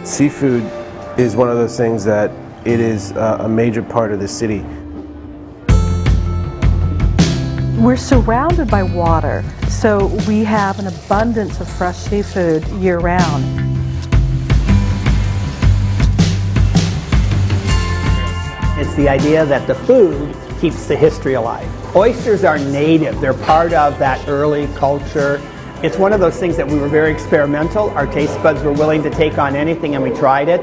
Seafood is one of those things that it is a major part of the city. We're surrounded by water, so we have an abundance of fresh seafood year-round. It's the idea that the food keeps the history alive. Oysters are native. They're part of that early culture. It's one of those things that we were very experimental. Our taste buds were willing to take on anything, and we tried it.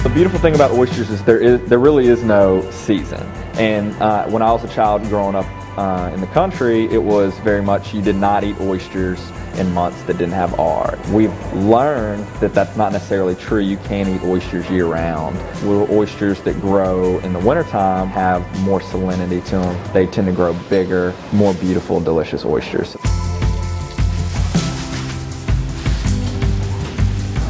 The beautiful thing about oysters is there really is no season. And when I was a child growing up in the country, it was very much you did not eat oysters in months that didn't have R. We've learned that that's not necessarily true. You can eat oysters year-round. Oysters that grow in the wintertime have more salinity to them. They tend to grow bigger, more beautiful, delicious oysters.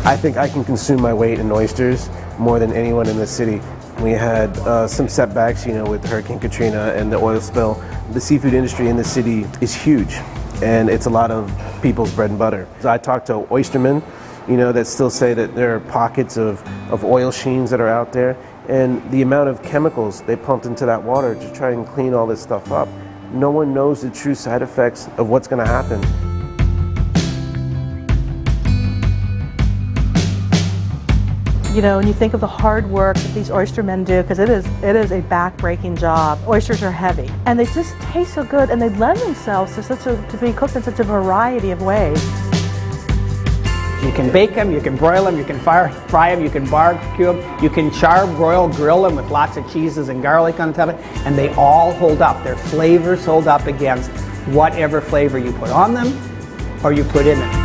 I think I can consume my weight in oysters more than anyone in the city. We had some setbacks, with Hurricane Katrina and the oil spill. The seafood industry in the city is huge, and it's a lot of people's bread and butter. I talked to oystermen, that still say that there are pockets of oil sheens that are out there, and the amount of chemicals they pumped into that water to try and clean all this stuff up. No one knows the true side effects of what's going to happen. When you think of the hard work that these oystermen do, because it is a back-breaking job. Oysters are heavy, and they just taste so good, and they lend themselves to be cooked in such a variety of ways. You can bake them, you can broil them, you can fry them, you can barbecue them, you can char, broil, grill them with lots of cheeses and garlic on top of it, and they all hold up. Their flavors hold up against whatever flavor you put on them or you put in them.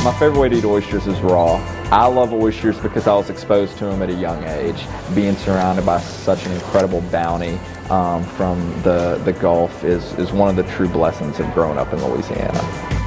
My favorite way to eat oysters is raw. I love oysters because I was exposed to them at a young age. Being surrounded by such an incredible bounty from the Gulf is one of the true blessings of growing up in Louisiana.